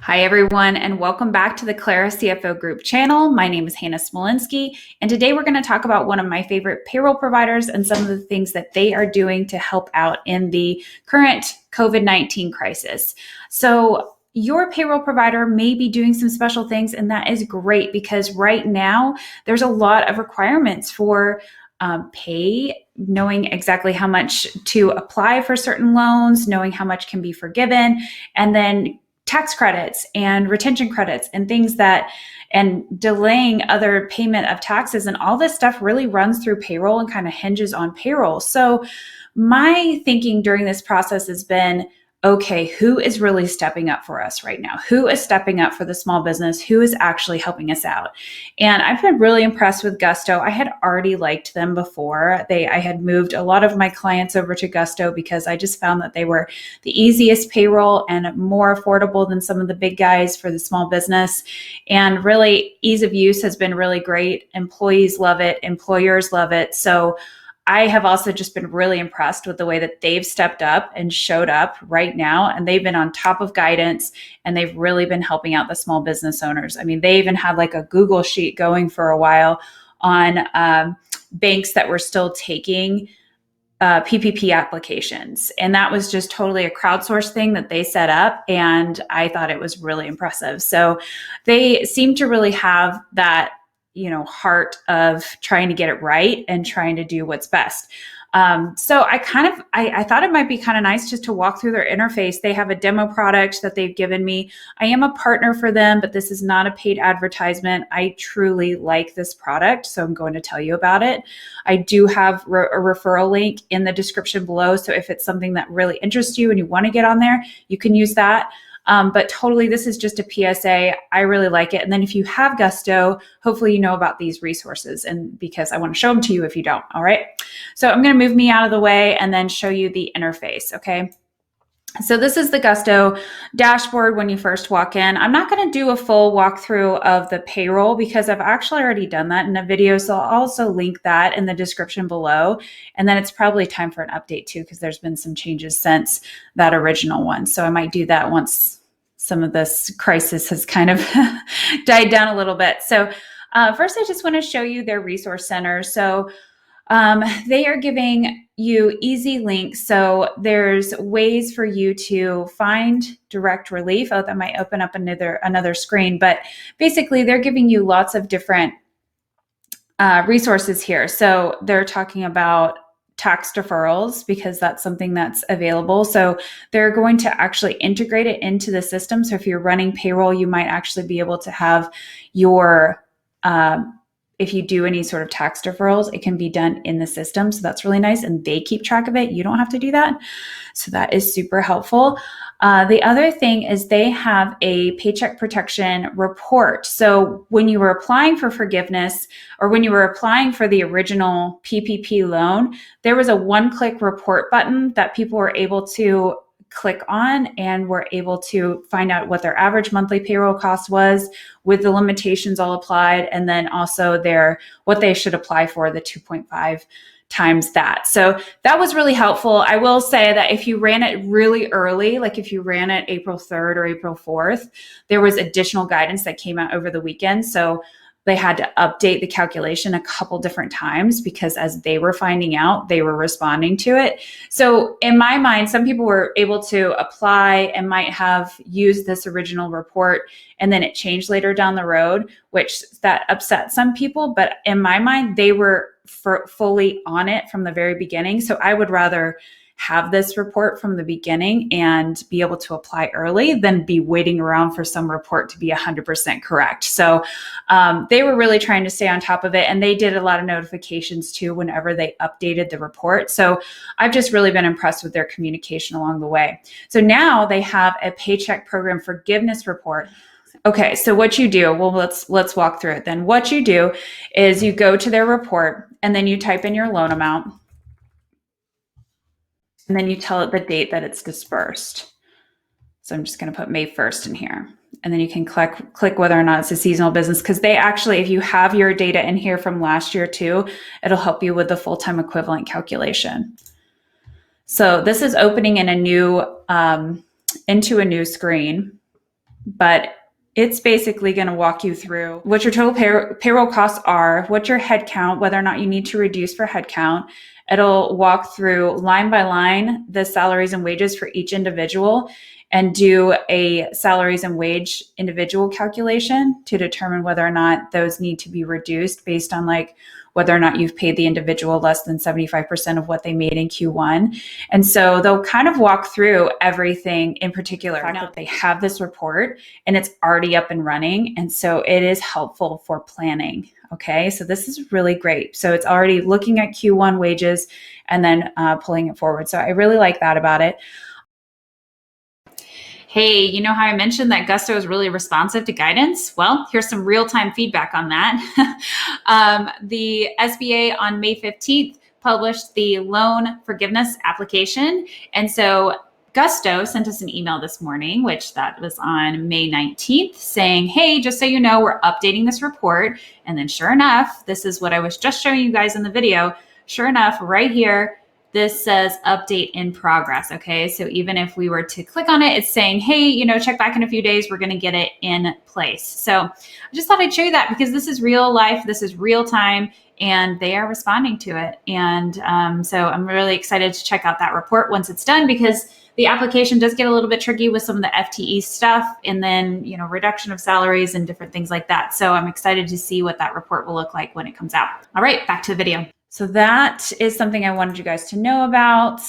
Hi, everyone, and welcome back to the Clara CFO Group channel. My name is Hannah Smolinski, and today we're going to talk about one of my favorite payroll providers and some of the things that they are doing to help out in the current COVID-19 crisis. So, your payroll provider may be doing some special things, and that is great because right now there's a lot of requirements for pay, knowing exactly how much to apply for certain loans, knowing how much can be forgiven, and then tax credits and retention credits and things that, and delaying other payment of taxes, and all this stuff really runs through payroll and kind of hinges on payroll. So my thinking during this process has been, okay, who is really stepping up for us right now? Who is stepping up for the small business? Who is actually helping us out? And I've been really impressed with Gusto. I had already liked them before. I had moved a lot of my clients over to Gusto because I just found that they were the easiest payroll and more affordable than some of the big guys for the small business. And really, ease of use has been really great. Employees love it. Employers love it. So I have also just been really impressed with the way that they've stepped up and showed up right now. And they've been on top of guidance, and they've really been helping out the small business owners. I mean, they even had like a Google sheet going for a while on banks that were still taking PPP applications. And that was just totally a crowdsourced thing that they set up. And I thought it was really impressive. So they seem to really have that heart of trying to get it right and trying to do what's best. So I thought it might be kind of nice just to walk through their interface. They have a demo product that they've given me. I am a partner for them, but this is not a paid advertisement. I truly like this product, so I'm going to tell you about it. I do have a referral link in the description below. So if it's something that really interests you and you want to get on there, you can use that. But totally, this is just a PSA. I really like it. And then if you have Gusto, hopefully you know about these resources, and because I want to show them to you if you don't. All right. So I'm going to move me out of the way and then show you the interface. Okay. So this is the Gusto dashboard when you first walk in. I'm not going to do a full walkthrough of the payroll because I've actually already done that in a video. So I'll also link that in the description below. And then it's probably time for an update too, because there's been some changes since that original one. So I might do that once some of this crisis has kind of died down a little bit. So first, I just want to show you their resource center. So they are giving you easy links. So there's ways for you to find direct relief. Oh, that might open up another screen, but basically they're giving you lots of different resources here. So they're talking about tax deferrals because that's something that's available. So they're going to actually integrate it into the system. So if you're running payroll, you might actually be able to have your if you do any sort of tax deferrals, it can be done in the system. So that's really nice. And they keep track of it. You don't have to do that. So that is super helpful. The other thing is they have a paycheck protection report. So when you were applying for forgiveness or when you were applying for the original PPP loan, there was a one-click report button that people were able to click on and were able to find out what their average monthly payroll cost was with the limitations all applied, and then also what they should apply for, the 2.5 times that. So that was really helpful. I will say that if you ran it really early, like if you ran it April 3rd or April 4th, there was additional guidance that came out over the weekend. So they had to update the calculation a couple different times because as they were finding out, they were responding to it. So in my mind, some people were able to apply and might have used this original report, and then it changed later down the road, which that upset some people. But in my mind, they were fully on it from the very beginning. So I would rather have this report from the beginning and be able to apply early than be waiting around for some report to be 100% correct. So they were really trying to stay on top of it, and they did a lot of notifications too whenever they updated the report. So I've just really been impressed with their communication along the way. So now they have a paycheck program forgiveness report. Okay, so what you do, well, let's walk through it then. What you do is you go to their report and then you type in your loan amount. And then you tell it the date that it's dispersed. So I'm just going to put May 1st in here. And then you can click whether or not it's a seasonal business, because they actually, if you have your data in here from last year too, it'll help you with the full-time equivalent calculation. So this is opening in into a new screen. but it's basically going to walk you through what your total payroll costs are, what your headcount, whether or not you need to reduce for headcount. It'll walk through line by line the salaries and wages for each individual and do a salaries and wage individual calculation to determine whether or not those need to be reduced based on like whether or not you've paid the individual less than 75% of what they made in Q1. And so they'll kind of walk through everything in particular. The fact that they have this report and it's already up and running. And so it is helpful for planning. Okay, so this is really great. So it's already looking at Q1 wages and then pulling it forward. So I really like that about it. Hey, you know how I mentioned that Gusto is really responsive to guidance? Well, here's some real-time feedback on that. The SBA on May 15th published the loan forgiveness application. And so Gusto sent us an email this morning, which that was on May 19th, saying, hey, just so you know, we're updating this report. And then sure enough, this is what I was just showing you guys in the video. Sure enough, right here, this says update in progress. Okay, so even if we were to click on it, it's saying, hey, you know, check back in a few days, we're going to get it in place. So I just thought I'd show you that because this is real life, this is real time, and they are responding to it. And so I'm really excited to check out that report once it's done, because the application does get a little bit tricky with some of the FTE stuff and then, you know, reduction of salaries and different things like that. So I'm excited to see what that report will look like when it comes out. All right, back to the video. So that is something I wanted you guys to know about.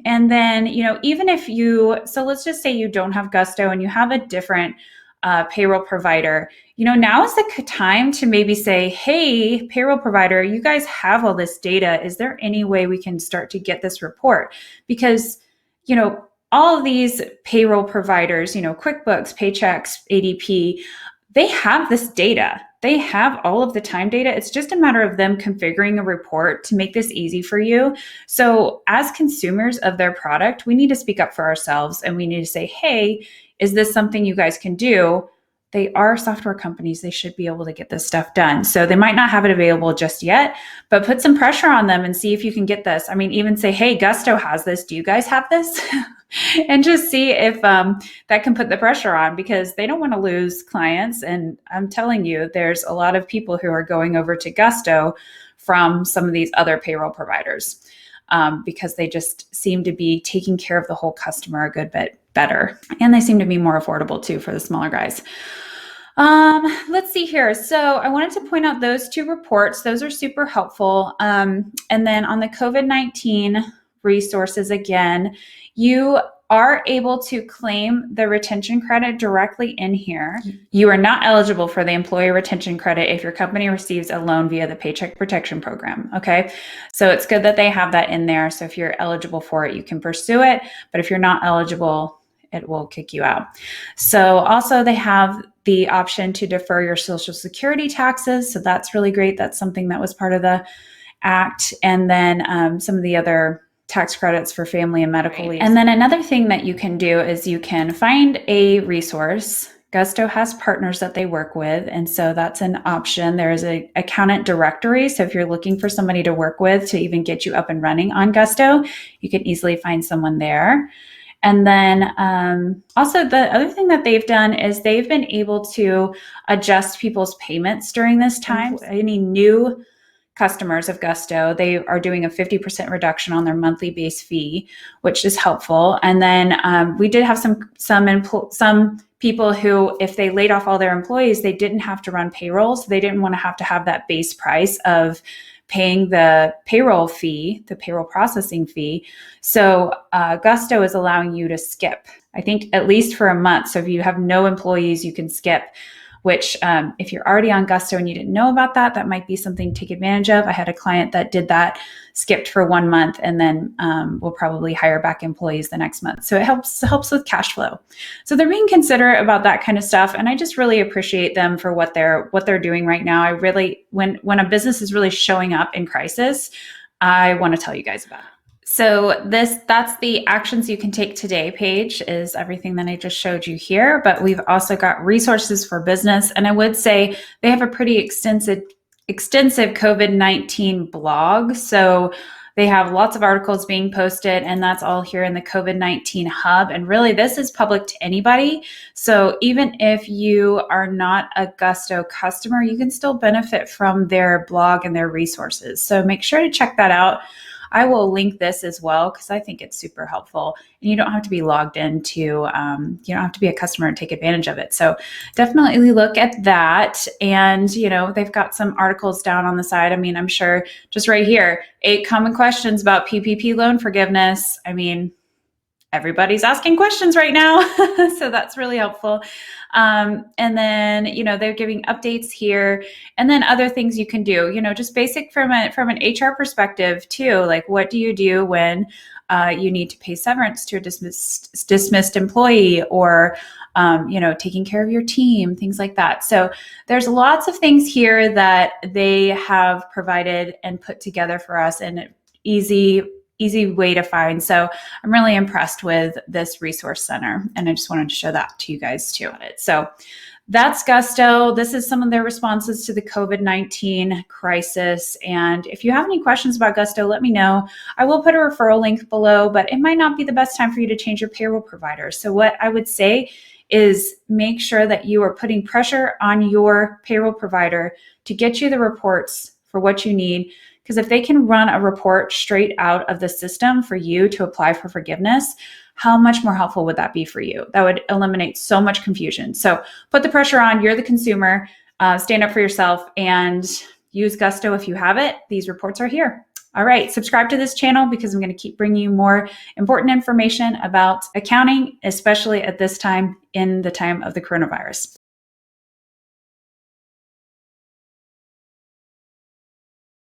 And then, you know, even if you, so let's just say you don't have Gusto and you have a different payroll provider, you know, now is the time to maybe say, hey, payroll provider, you guys have all this data. Is there any way we can start to get this report? Because, you know, all of these payroll providers, you know, QuickBooks, Paychecks, ADP, they have this data. They have all of the time data. It's just a matter of them configuring a report to make this easy for you. So as consumers of their product, we need to speak up for ourselves and we need to say, hey, is this something you guys can do? They are software companies. They should be able to get this stuff done. So they might not have it available just yet, but put some pressure on them and see if you can get this. I mean, even say, hey, Gusto has this. Do you guys have this? And just see if that can put the pressure on, because they don't want to lose clients. And I'm telling you, there's a lot of people who are going over to Gusto from some of these other payroll providers because they just seem to be taking care of the whole customer a good bit better. And they seem to be more affordable too for the smaller guys. Let's see here. So I wanted to point out those two reports. Those are super helpful. And then on the COVID-19 resources, again, you are able to claim the retention credit directly in here. You are not eligible for the employee retention credit if your company receives a loan via the Paycheck Protection Program. Okay, so it's good that they have that in there. So if you're eligible for it, you can pursue it. But if you're not eligible, it will kick you out. So also they have the option to defer your Social Security taxes. So that's really great. That's something that was part of the act. And then some of the other tax credits for family and medical leave. And then another thing that you can do is you can find a resource. Gusto has partners that they work with, and so that's an option. There is an accountant directory. So if you're looking for somebody to work with to even get you up and running on Gusto, you can easily find someone there. And then also the other thing that they've done is they've been able to adjust people's payments during this time. Any new customers of Gusto, they are doing a 50% reduction on their monthly base fee, which is helpful. And then we did have some people who, if they laid off all their employees, they didn't have to run payroll. So they didn't want to have that base price of paying the payroll fee, the payroll processing fee. So Gusto is allowing you to skip, I think, at least for a month. So if you have no employees, you can skip, which if you're already on Gusto and you didn't know about that, that might be something to take advantage of. I had a client that did that, skipped for 1 month, and then we'll probably hire back employees the next month. So it helps with cash flow. So they're being considerate about that kind of stuff. And I just really appreciate them for what they're doing right now. I really, when a business is really showing up in crisis, I want to tell you guys about it. So that's the actions you can take today page, is everything that I just showed you here, but we've also got resources for business. And I would say they have a pretty extensive COVID-19 blog. So They have lots of articles being posted, and that's all here in the COVID-19 hub. And really, this is public to anybody. So even if you are not a Gusto customer, you can still benefit from their blog and their resources. So make sure to check that out. I will link this as well because I think it's super helpful, and you don't have to be logged into, you don't have to be a customer to take advantage of it. So definitely look at that. And, they've got some articles down on the side. I mean, I'm sure just right here, 8 common questions about PPP loan forgiveness. I mean, everybody's asking questions right now. So that's really helpful. And then, they're giving updates here, and then other things you can do, just basic from an HR perspective too. Like, what do you do when you need to pay severance to a dismissed employee, or, taking care of your team, things like that. So there's lots of things here that they have provided and put together for us in an easy way to find. So I'm really impressed with this resource center, and I just wanted to show that to you guys too. So that's Gusto. This is some of their responses to the COVID-19 crisis. And if you have any questions about Gusto, let me know. I will put a referral link below, but it might not be the best time for you to change your payroll provider. So what I would say is make sure that you are putting pressure on your payroll provider to get you the reports for what you need. Because if they can run a report straight out of the system for you to apply for forgiveness, how much more helpful would that be for you? That would eliminate so much confusion. So put the pressure on. You're the consumer. Stand up for yourself and use Gusto if you have it. These reports are here. All right, subscribe to this channel because I'm going to keep bringing you more important information about accounting, especially at this time in the time of the coronavirus.